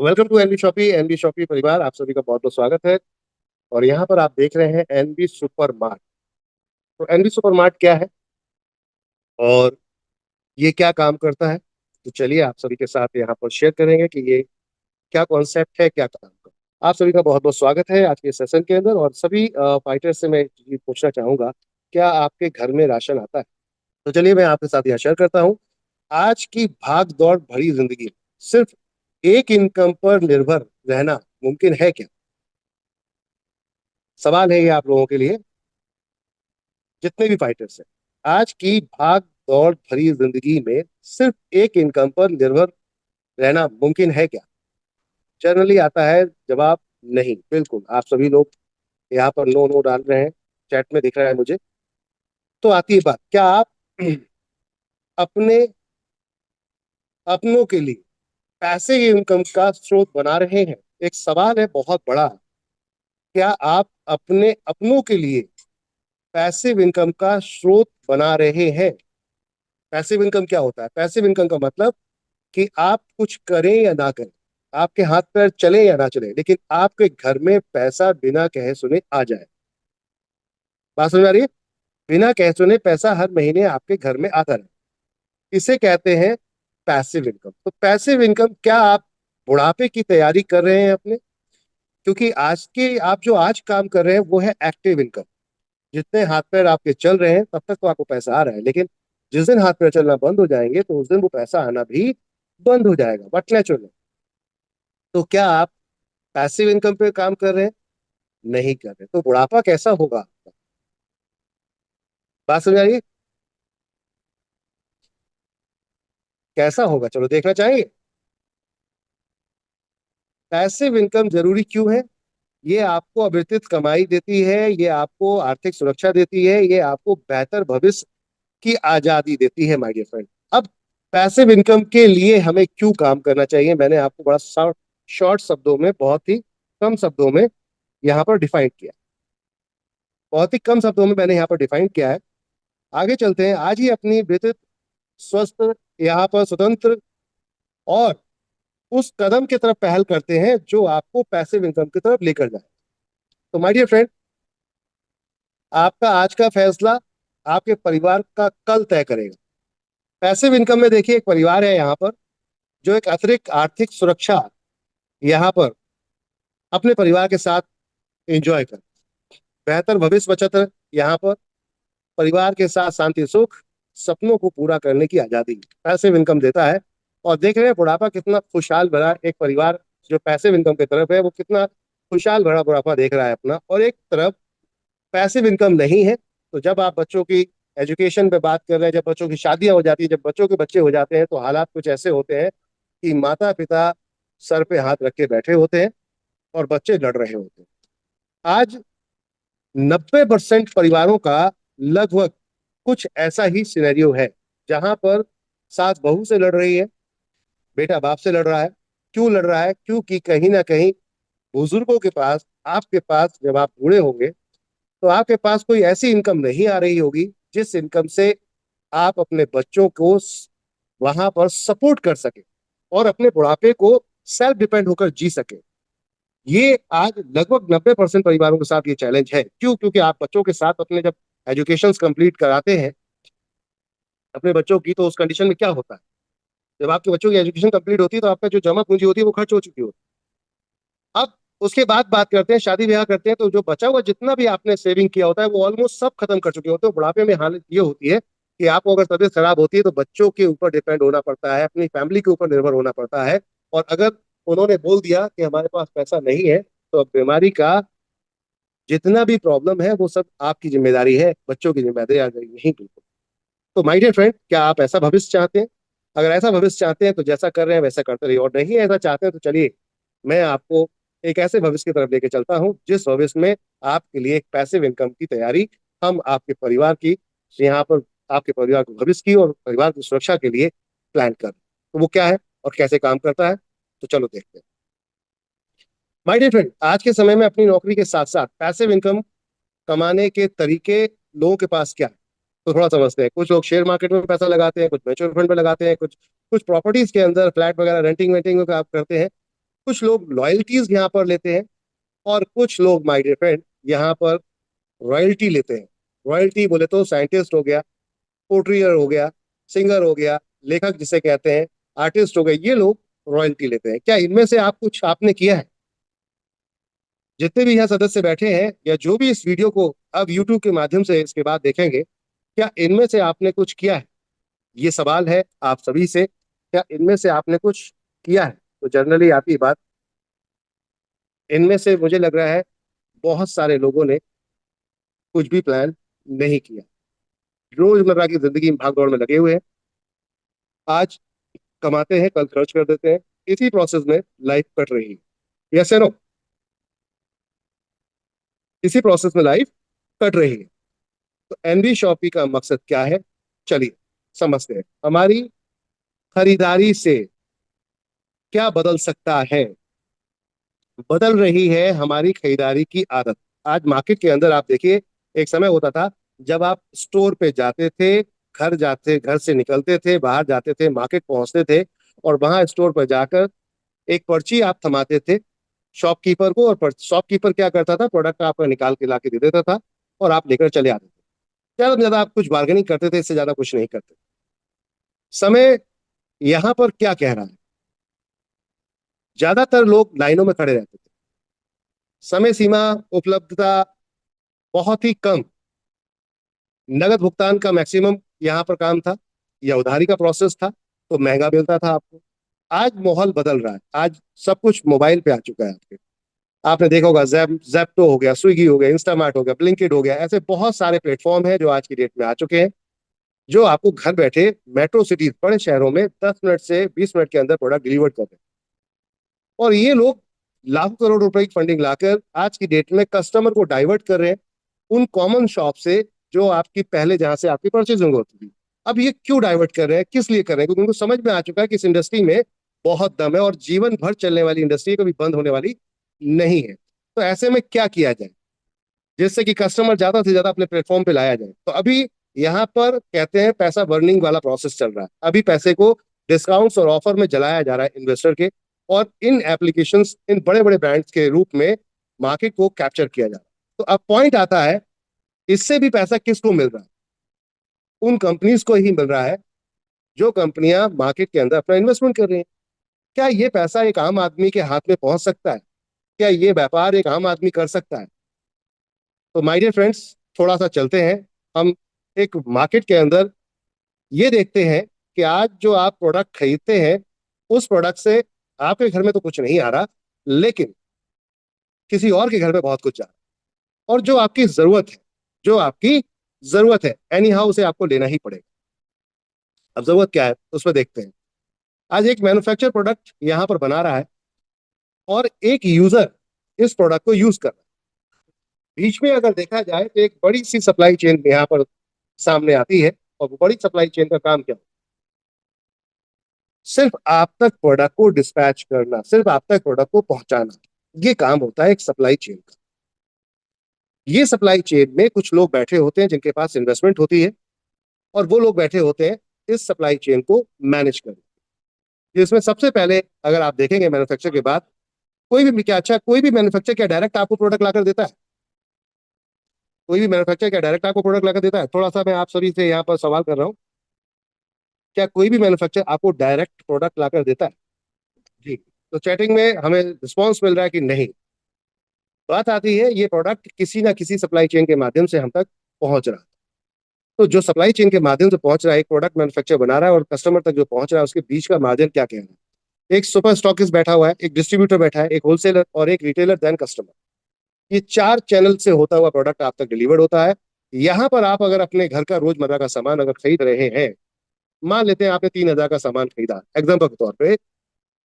Welcome to NB shoppe. NB shoppe परिवार, आप सभी का बहुत बहुत स्वागत है। और यहाँ पर आप देख रहे हैं एनबी सुपर मार्ट। तो एनबी सुपर मार्ट क्या है और ये क्या काम करता है, तो चलिए आप सभी के साथ यहाँ पर शेयर करेंगे कि ये क्या कॉन्सेप्ट है, क्या काम करता है। आप सभी का बहुत बहुत स्वागत है आज के सेशन के अंदर। और सभी फाइटर से मैं ये पूछना चाहूंगा, क्या आपके घर में राशन आता है? तो चलिए मैं आपके साथ यहाँ शेयर करता हूँ। आज की भाग दौड़ भरी जिंदगी में सिर्फ एक इनकम पर निर्भर रहना मुमकिन है क्या? सवाल है ये आप लोगों के लिए, जितने भी फाइटर्स हैं। आज की भाग दौड़ भरी जिंदगी में सिर्फ एक इनकम पर निर्भर रहना मुमकिन है क्या? जनरली आता है जवाब नहीं। बिल्कुल आप सभी लोग यहाँ पर नो नो डाल रहे हैं, चैट में दिख रहा है मुझे। तो आती है बात, क्या आप अपने अपनों के लिए पैसे की इनकम का स्रोत बना रहे हैं? एक सवाल है बहुत बड़ा। क्या आप अपने अपनों के लिए पैसिव इनकम का स्रोत बना रहे हैं? पैसिव इनकम क्या होता है? पैसिव इनकम का मतलब कि आप कुछ करें या ना करें, आपके हाथ पैर चले या ना चले, लेकिन आपके घर में पैसा बिना कहे सुने आ जाए। बात समझ आ रही है? बिना कहे सुने पैसा हर महीने आपके घर में आता रहे, इसे कहते हैं पैसिव इनकम। तो पैसिव इनकम, क्या आप बुढ़ापे की तैयारी कर रहे हैं अपने? क्योंकि आज के आप जो आज काम कर रहे हैं वो है एक्टिव इनकम। जितने हाथ पैर आपके चल रहे हैं तब तक तो आपको पैसा आ रहा है, लेकिन जिस दिन हाथ पैर चलना बंद हो जाएंगे तो उस दिन वो पैसा आना भी बंद हो जाएगा, बट नेचुरल। तो क्या आप पैसिव इनकम पे काम कर रहे हैं? नहीं कर रहे, तो बुढ़ापा कैसा होगा आपका? बात समझ आइए, कैसा होगा, चलो देखना चाहेंगे। पैसिव इनकम जरूरी क्यों है? ये आपको अविरतित कमाई देती है, ये आपको आर्थिक सुरक्षा देती है, ये आपको बेहतर भविष्य की आजादी देती है माय डियर फ्रेंड। अब पैसिव इनकम के लिए हमें क्यों काम करना चाहिए, मैंने आपको बड़ा शॉर्ट शॉर्ट शब्दों में, बहुत ही कम शब्दों में यहाँ पर डिफाइन किया। बहुत ही कम शब्दों में मैंने यहाँ पर डिफाइन किया है। आगे चलते हैं, आज ही अपनी वित्त स्वस्थ, यहाँ पर स्वतंत्र और उस कदम की तरफ पहल करते हैं जो आपको पैसिव इनकम की तरफ लेकर जाए। तो माय डियर फ्रेंड, आपका आज का फैसला आपके परिवार का कल तय करेगा। पैसिव इनकम में देखिए, एक परिवार है यहाँ पर जो एक अतिरिक्त आर्थिक सुरक्षा यहाँ पर अपने परिवार के साथ एंजॉय कर, बेहतर भविष्य बचत यहाँ पर, परिवार के साथ शांति सुख, सपनों को पूरा करने की आजादी पैसिव इनकम देता है। और देख रहे हैं बुढ़ापा कितना खुशहाल भरा एक परिवार जो पैसिव इनकम की तरफ है, वो कितना खुशहाल भरा बुढ़ापा देख रहा है अपना। और एक तरफ पैसिव इनकम नहीं है। तो जब आप बच्चों की एजुकेशन पे बात कर रहे हैं, जब बच्चों की शादियां हो जाती है, जब बच्चों के बच्चे हो जाते हैं, तो हालात कुछ ऐसे होते हैं कि माता पिता सर पे हाथ रख के बैठे होते हैं और बच्चे लड़ रहे होते हैं। आज 90% परिवारों का लगभग कुछ ऐसा ही सिनेरियो है, जहां पर सास बहू से लड़ रही है, बेटा बाप से लड़ रहा है। क्यों लड़ रहा है? क्योंकि कहीं ना कहीं बुजुर्गों के पास, आपके पास जब आप बूढ़े होंगे तो आपके पास कोई ऐसी इनकम नहीं आ रही होगी जिस इनकम से आप अपने बच्चों को वहां पर सपोर्ट कर सके और अपने बुढ़ापे को सेल्फ डिपेंड होकर जी सके। ये आज लगभग 90% परिवारों के साथ ये चैलेंज है। क्यों? क्योंकि आप बच्चों के साथ अपने जब एजुकेशन कंप्लीट कराते हैं अपने बच्चों की, तो उस कंडीशन में क्या होता है, जब आपके बच्चों की एजुकेशन कंप्लीट होती है तो आपका जो जमा पूंजी होती है वो खर्च हो चुकी होती है। अब उसके बाद बात करते हैं, शादी ब्याह करते हैं, तो जो बचा हुआ जितना भी आपने सेविंग किया होता है वो ऑलमोस्ट सब खत्म कर चुके होते हैं। बुढ़ापे में हालत ये होती है कि आपको अगर तबीयत खराब होती है तो बच्चों के ऊपर डिपेंड होना पड़ता है, अपनी फैमिली के ऊपर निर्भर होना पड़ता है। और अगर उन्होंने बोल दिया कि हमारे पास पैसा नहीं है, तो अब बीमारी का जितना भी प्रॉब्लम है वो सब आपकी जिम्मेदारी है, बच्चों की जिम्मेदारी आ जाएगी। नहीं, बिल्कुल। तो माय डियर फ्रेंड, क्या आप ऐसा भविष्य चाहते हैं? अगर ऐसा भविष्य चाहते हैं तो जैसा कर रहे हैं वैसा करते रहिए, और नहीं ऐसा चाहते हैं तो चलिए मैं आपको एक ऐसे भविष्य की तरफ लेके चलता हूं जिस भविष्य में आपके लिए एक पैसिव इनकम की तैयारी हम आपके परिवार की, यहाँ पर आपके परिवार के भविष्य की और परिवार की सुरक्षा के लिए प्लान कर। तो वो क्या है और कैसे काम करता है, तो चलो देखते हैं। माय डियर फ्रेंड, आज के समय में अपनी नौकरी के साथ साथ पैसिव इनकम कमाने के तरीके लोगों के पास क्या है, तो थोड़ा समझते हैं। कुछ लोग शेयर मार्केट में पैसा लगाते हैं, कुछ म्यूचुअल फंड में लगाते हैं, कुछ कुछ प्रॉपर्टीज के अंदर फ्लैट वगैरह रेंटिंग वेंटिंग में आप करते हैं, कुछ लोग लॉयल्टीज यहाँ पर लेते हैं, और कुछ लोग माय डियर फ्रेंड यहाँ पर रॉयल्टी लेते हैं। रॉयल्टी बोले तो साइंटिस्ट हो गया, पोट्रियर हो गया, सिंगर हो गया, लेखक जिसे कहते हैं, आर्टिस्ट हो गए, ये लोग रॉयल्टी लेते हैं। क्या इनमें से आप कुछ आपने किया है? जितने भी यहाँ सदस्य बैठे हैं या जो भी इस वीडियो को अब यूट्यूब के माध्यम से इसके बाद देखेंगे, क्या इनमें से आपने कुछ किया है? ये सवाल है आप सभी से, क्या इनमें से आपने कुछ किया है? तो जनरली आती बात, इनमें से मुझे लग रहा है बहुत सारे लोगों ने कुछ भी प्लान नहीं किया, रोजमर्रा की जिंदगी में भागदौड़ में लगे हुए हैं। आज कमाते हैं, कल खर्च कर देते हैं, इसी प्रोसेस में लाइफ कट रही है। यस नो, इसी प्रोसेस में लाइफ कट रही है। तो एनबी शॉपी का मकसद क्या है, चलिए समझते हैं। हमारी खरीदारी से क्या बदल सकता है? बदल रही है हमारी खरीदारी की आदत। आज मार्केट के अंदर आप देखिए, एक समय होता था जब आप स्टोर पे जाते थे, घर से निकलते थे, बाहर जाते थे, मार्केट पहुंचते थे, और वहां स्टोर पर जाकर एक पर्ची आप थमाते थे शॉपकीपर को, और शॉपकीपर क्या करता था, प्रोडक्ट आपका निकाल के ला के दे देता था और आप लेकर चले आते थे। ज्यादा से ज्यादा आप कुछ बार्गेनिंग करते थे, इससे ज्यादा कुछ नहीं करते। समय यहां पर क्या कह रहा है? ज्यादातर लोग लाइनों में खड़े रहते थे, समय सीमा, उपलब्धता बहुत ही कम, नगद भुगतान का मैक्सिमम यहाँ पर काम था, या उधारी का प्रोसेस था, तो महंगा मिलता था आपको। आज माहौल बदल रहा है, आज सब कुछ मोबाइल पे आ चुका है आपके। आपने देखा होगा जेप्टो हो गया, स्विगी हो गया, इंस्टामार्ट हो गया, ब्लिंकिट हो गया, ऐसे बहुत सारे प्लेटफॉर्म हैं जो आज की डेट में आ चुके हैं, जो आपको घर बैठे मेट्रो सिटीज, बड़े शहरों में 10 मिनट से 20 मिनट के अंदर प्रोडक्ट डिलीवर कर रहे हैं। और ये लोग लाखों करोड़ रुपए की फंडिंग लाकर आज की डेट में कस्टमर को डाइवर्ट कर रहे हैं उन कॉमन शॉप से, जो आपकी पहले जहां से आपकी परचेजिंग होती थी। अब ये क्यों डाइवर्ट कर रहे हैं, किस लिए कर रहे हैं? क्योंकि उनको समझ में आ चुका है कि इस इंडस्ट्री में बहुत दम है और जीवन भर चलने वाली इंडस्ट्री, कभी बंद होने वाली नहीं है। तो ऐसे में क्या किया जाए जिससे कि कस्टमर ज्यादा से ज्यादा अपने प्लेटफॉर्म पे लाया जाए? तो अभी यहाँ पर कहते हैं पैसा बर्निंग वाला प्रोसेस चल रहा है। अभी पैसे को डिस्काउंट्स और ऑफर में जलाया जा रहा है इन्वेस्टर के, और इन एप्लीकेशंस, इन बड़े बड़े ब्रांड्स के रूप में मार्केट को कैप्चर किया जा रहा है। तो अब पॉइंट आता है, इससे भी पैसा किसको मिल रहा है? उन कंपनीज को ही मिल रहा है जो कंपनियां मार्केट के अंदर अपना इन्वेस्टमेंट कर रही हैं। क्या ये पैसा एक आम आदमी के हाथ में पहुंच सकता है? क्या ये व्यापार एक आम आदमी कर सकता है? तो माय डियर फ्रेंड्स, थोड़ा सा चलते हैं हम एक मार्केट के अंदर, ये देखते हैं कि आज जो आप प्रोडक्ट खरीदते हैं, उस प्रोडक्ट से आपके घर में तो कुछ नहीं आ रहा, लेकिन किसी और के घर में बहुत कुछ जा रहा है। और जो आपकी जरूरत है, जो आपकी जरूरत है, एनी हाउ उसे आपको लेना ही पड़ेगा। अब जरूरत क्या है उसमें देखते हैं। आज एक मैन्युफैक्चर प्रोडक्ट यहाँ पर बना रहा है, और एक यूजर इस प्रोडक्ट को यूज कर रहा है। बीच में अगर देखा जाए तो एक बड़ी सी सप्लाई चेन यहाँ पर सामने आती है, और वो बड़ी सप्लाई चेन का काम क्या है? सिर्फ आप तक प्रोडक्ट को डिस्पैच करना, सिर्फ आप तक प्रोडक्ट को पहुंचाना, ये काम होता है एक सप्लाई चेन का। ये सप्लाई चेन में कुछ लोग बैठे होते हैं जिनके पास इन्वेस्टमेंट होती है, और वो लोग बैठे होते हैं इस सप्लाई चेन को मैनेज करने। जिसमें सबसे पहले अगर आप देखेंगे मैन्युफैक्चर के बाद, कोई भी क्या, अच्छा कोई भी मैन्युफैक्चर क्या डायरेक्ट आपको प्रोडक्ट लाकर देता है? कोई भी मैन्युफैक्चर क्या डायरेक्ट आपको प्रोडक्ट लाकर देता है? थोड़ा सा मैं आप सभी से यहाँ पर सवाल कर रहा हूँ, क्या कोई भी मैन्युफैक्चर आपको डायरेक्ट प्रोडक्ट लाकर देता है? जी। तो चैटिंग में हमें रिस्पॉन्स मिल रहा है कि नहीं। बात आती है, ये प्रोडक्ट किसी ना किसी सप्लाई चेन के माध्यम से हम तक पहुंच रहा है। तो जो सप्लाई चेन के माध्यम से पहुंच रहा है, एक प्रोडक्ट मैन्युफैक्चर बना रहा है और कस्टमर तक जो पहुंच रहा है, उसके बीच का मार्जिन क्या कहना है? एक सुपर स्टॉकिस्ट बैठा हुआ है, एक डिस्ट्रीब्यूटर बैठा है, एक होलसेलर और एक रिटेलर, देन कस्टमर। ये 4 चैनल से होता हुआ प्रोडक्ट आप तक डिलीवर्ड होता है। यहाँ पर आप अगर अपने घर का रोजमर्रा का सामान अगर खरीद रहे हैं, मान लेते हैं आपने 3,000 का सामान खरीदा एग्जाम्पल के तौर पे,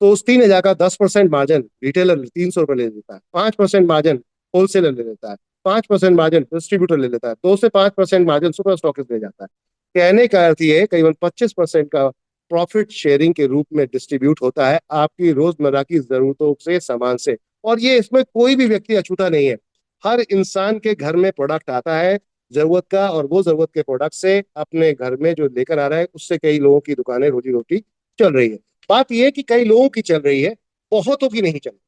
तो उस 3,000 का 10% मार्जिन रिटेलर 300 रुपये ले लेता है, 5% मार्जिन होलसेलर ले लेता है, 5% मार्जिन डिस्ट्रीब्यूटर ले लेता है, 2 से 5% मार्जिन सुपर स्टॉकिस्ट ले जाता है। कहने का अर्थ ये करीबन 25% का प्रॉफिट शेयरिंग के रूप में डिस्ट्रीब्यूट होता है आपकी रोजमर्रा की जरूरतों से, सामान से। और ये इसमें कोई भी व्यक्ति अछूता नहीं है, हर इंसान के घर में प्रोडक्ट आता है जरूरत का, और वो जरूरत के प्रोडक्ट से अपने घर में जो लेकर आ रहा है, उससे कई लोगों की दुकानें, रोजी रोटी चल रही है। बात यह है कि कई लोगों की चल रही है, बहुतों की नहीं चलनी।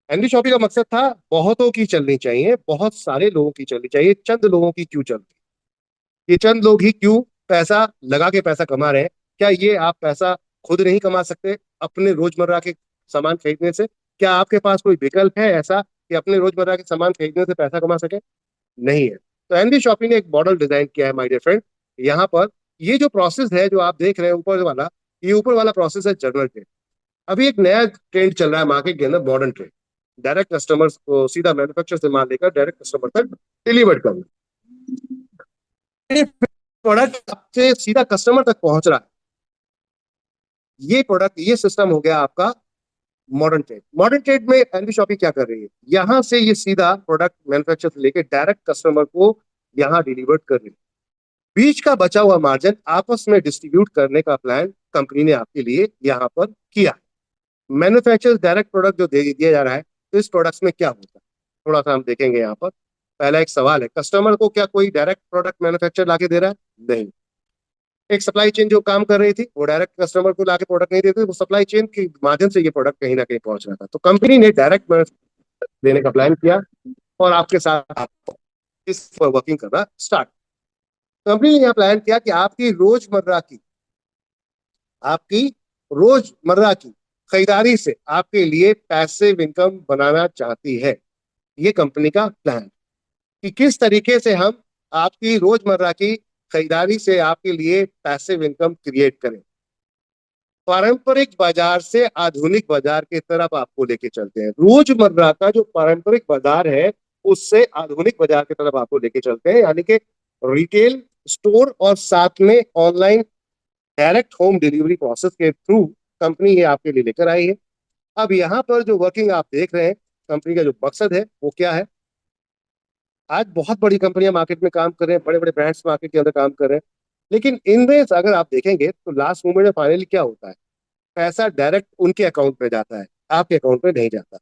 एनडी शॉपी का मकसद था बहुतों की चलनी चाहिए, बहुत सारे लोगों की चलनी चाहिए, चंद लोगों की क्यों चलती? ये चंद लोग ही क्यों पैसा लगा के पैसा कमा रहे हैं? क्या ये आप पैसा खुद नहीं कमा सकते अपने रोजमर्रा के सामान खरीदने से? क्या आपके पास कोई विकल्प है ऐसा कि अपने रोजमर्रा के सामान खरीदने से पैसा कमा सके? नहीं है। तो एनडी शॉपी ने एक मॉडल डिजाइन किया है माय डियर फ्रेंड। यहाँ पर ये जो प्रोसेस है जो आप देख रहे हैं ऊपर वाला, ये ऊपर वाला प्रोसेस है जर्नल ट्रेड। अभी एक नया ट्रेंड चल रहा है मार्केट के अंदर, मॉडर्न ट्रेड। डायरेक्ट कस्टमर्स को सीधा मैन्युफैक्चर से माल लेकर डायरेक्ट कस्टमर तक डिलीवर करना। प्रोडक्ट आपसे सीधा कस्टमर तक पहुंच रहा है। ये प्रोडक्ट, ये सिस्टम हो गया आपका मॉडर्न ट्रेड। मॉडर्न ट्रेड में एनबी शॉपी क्या कर रही है, यहां से ये सीधा प्रोडक्ट मैन्युफैक्चर से लेकर डायरेक्ट कस्टमर को यहां डिलीवर कर रही है। बीच का बचा हुआ मार्जिन आपस में डिस्ट्रीब्यूट करने का प्लान कंपनी ने आपके लिए यहां पर किया है। मैन्युफैक्चर डायरेक्ट प्रोडक्ट जो दे दिया जा रहा है, तो इस प्रोडक्ट्स में क्या होता है थोड़ा सा हम देखेंगे यहाँ पर। पहला एक सवाल है, कस्टमर को क्या कोई डायरेक्ट प्रोडक्ट मैन्युफैक्चर लाके दे रहा है? नहीं। एक सप्लाई चेन जो काम कर रही थी वो डायरेक्ट कस्टमर को लाके प्रोडक्ट नहीं देती, वो सप्लाई चेन के माध्यम से ये प्रोडक्ट कहीं ना कहीं पहुंच रहा था। तो कंपनी ने डायरेक्ट देने का प्लान किया और आपके साथ इस पर वर्किंग करना स्टार्ट। कंपनी ने यहाँ प्लान किया कि आपकी रोजमर्रा की खरीदारी से आपके लिए पैसिव इनकम बनाना चाहती है। ये कंपनी का प्लान कि किस तरीके से हम आपकी रोजमर्रा की खरीदारी से आपके लिए पैसिव इनकम क्रिएट करें। पारंपरिक बाजार से आधुनिक बाजार की तरफ आपको लेके चलते हैं। रोजमर्रा का जो पारंपरिक बाजार है उससे आधुनिक बाजार की तरफ आपको लेके चलते हैं, यानी कि रिटेल स्टोर और साथ में online direct home delivery process के थ्रू कंपनी ये आपके लिए लेकर आई है। अब यहाँ पर जो वर्किंग आप देख रहे हैं, कंपनी का जो मकसद है वो क्या है? आज बहुत बड़ी कंपनियां मार्केट में काम कर रहे हैं, बड़े बड़े ब्रांड्स मार्केट के अंदर काम कर रहे हैं, लेकिन इनमें अगर आप देखेंगे तो लास्ट मोमेंट में फाइनली क्या होता है? पैसा डायरेक्ट उनके अकाउंट में जाता है, आपके अकाउंट में नहीं जाता।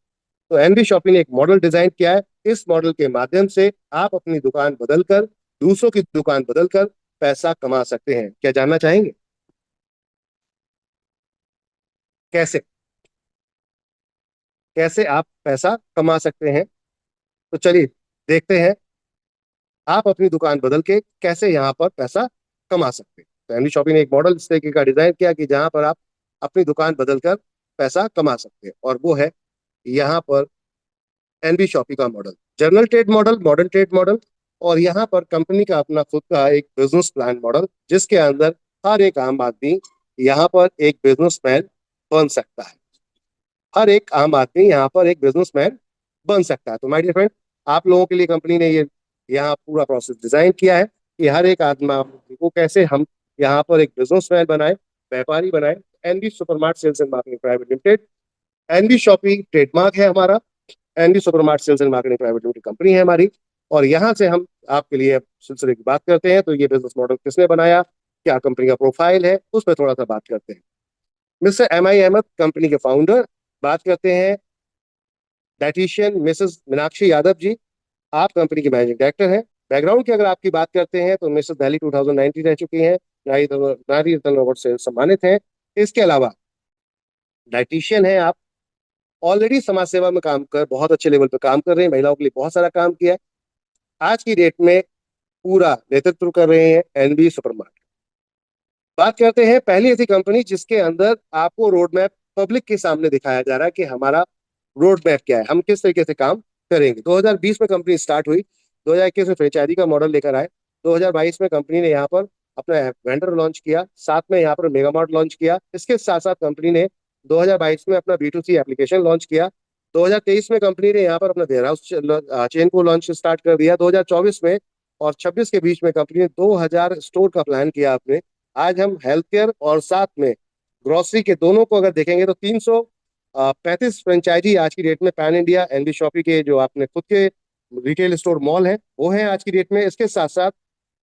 तो एनबी शॉपी ने एक मॉडल डिजाइन किया है। इस मॉडल के माध्यम से आप अपनी दुकान बदलकर, दूसरों की दुकान बदलकर पैसा कमा सकते हैं। क्या जानना चाहेंगे कैसे? कैसे आप पैसा कमा सकते हैं? तो चलिए देखते हैं आप अपनी दुकान बदल के कैसे यहाँ पर पैसा कमा सकते हैं। तो एमडी शॉपी ने एक मॉडल इस तरीके का डिजाइन किया कि जहां पर आप अपनी दुकान बदलकर पैसा कमा सकते हैं, और वो है यहाँ पर एनबी शॉपी का model, general trade model, modern trade model, और यहाँ पर कंपनी का अपना खुद का एक बिजनेस प्लान मॉडल, जिसके अंदर हर एक आम आदमी यहाँ पर एक बिजनेसमैन बन सकता है। हर एक आम आदमी यहाँ पर एक बिजनेसमैन बन सकता है। तो माय डियर फ्रेंड, आप लोगों के लिए कंपनी ने ये यहाँ पूरा प्रोसेस डिजाइन किया है कि हर एक आदमी को कैसे हम यहाँ पर एक बिजनेसमैन बनाए, व्यापारी बनाए। NB Supermart sales and marketing private limited, NB shoppe trademark है हमारा, NB Supermart sales and marketing private limited company है हमारी। और यहाँ से हम आपके लिए सिलसिले की बात करते हैं। तो ये बिजनेस मॉडल किसने बनाया, क्या कंपनी का प्रोफाइल है, उस पर थोड़ा सा बात करते हैं। मिस्टर एम आई अहमद, कंपनी के फाउंडर। बात करते हैं डाइटिशियन मिसेस मीनाक्षी यादव जी, आप कंपनी की मैनेजिंग डायरेक्टर हैं। बैकग्राउंड की अगर आपकी बात करते हैं तो मिसेस दिल्ली 2019 रह चुकी हैं, नारी रत्न अवार्ड से सम्मानित हैं। इसके अलावा डाइटिशियन हैं आप, ऑलरेडी समाज सेवा में काम कर बहुत अच्छे लेवल पे काम कर रहे हैं, महिलाओं के लिए बहुत सारा काम किया है। आज की डेट में पूरा नेतृत्व कर रहे हैं एनबी सुपरमार्ट। बात करते हैं पहली ऐसी कंपनी जिसके अंदर आपको रोड मैप पब्लिक के सामने दिखाया जा रहा है कि हमारा रोड मैप क्या है, हम किस तरीके से काम करेंगे। 2020 में कंपनी स्टार्ट हुई, 2021 में फ्रेंचाइजी का मॉडल लेकर आए, 2022 में कंपनी ने यहाँ पर अपना वेंडर लॉन्च किया, साथ में यहाँ पर मेगामार्ट लॉन्च किया। इसके साथ साथ कंपनी ने 2022 में अपना B2C एप्लीकेशन लॉन्च किया। 2023 में कंपनी ने यहाँ पर अपना वेयर हाउस चेन को लॉन्च स्टार्ट कर दिया। 2024 में और 26 के बीच में कंपनी ने 2000 स्टोर का प्लान किया अपने। आज हम हेल्थ केयर और साथ में ग्रोसरी के दोनों को अगर देखेंगे तो 335 फ्रेंचाइजी आज की डेट में पैन इंडिया एनबी शॉपी के जो आपने खुद के रिटेल स्टोर मॉल है वो है आज की डेट में। इसके साथ साथ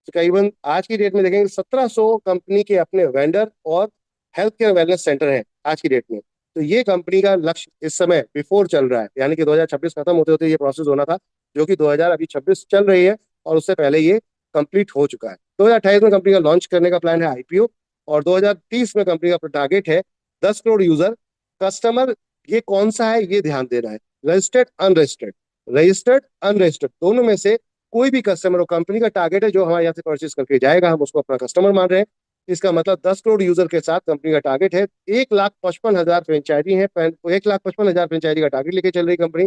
तकरीबन आज की डेट में देखेंगे 1700 कंपनी के अपने वेंडर और हेल्थ केयर वेलनेस सेंटर हैं आज की डेट में। तो ये कंपनी का लक्ष्य इस समय बिफोर चल रहा है, यानी कि 2026 खत्म होते होते ये प्रोसेस होना था, जो कि 2026 चल रही है और उससे पहले ये कंप्लीट हो चुका है। 2028 में कंपनी का लॉन्च करने का प्लान है आईपीओ, और 2030 में कंपनी का टारगेट है 10 करोड़ यूजर कस्टमर ये कौन सा है ये ध्यान देना है, रजिस्टर्ड अनरजिस्टर्ड, रजिस्टर्ड अनरजिस्टर्ड दोनों में से कोई भी कस्टमर हो, कंपनी का टारगेट है जो हमारे यहाँ से परचेज करके जाएगा, हम उसको अपना कस्टमर मान रहे हैं। इसका मतलब 10 करोड़ यूजर के साथ कंपनी का टारगेट है। 1,55,000 फ्रेंचाइजी है, 1,55,000 फ्रेंचाइजी का टारगेट लेके चल रही कंपनी।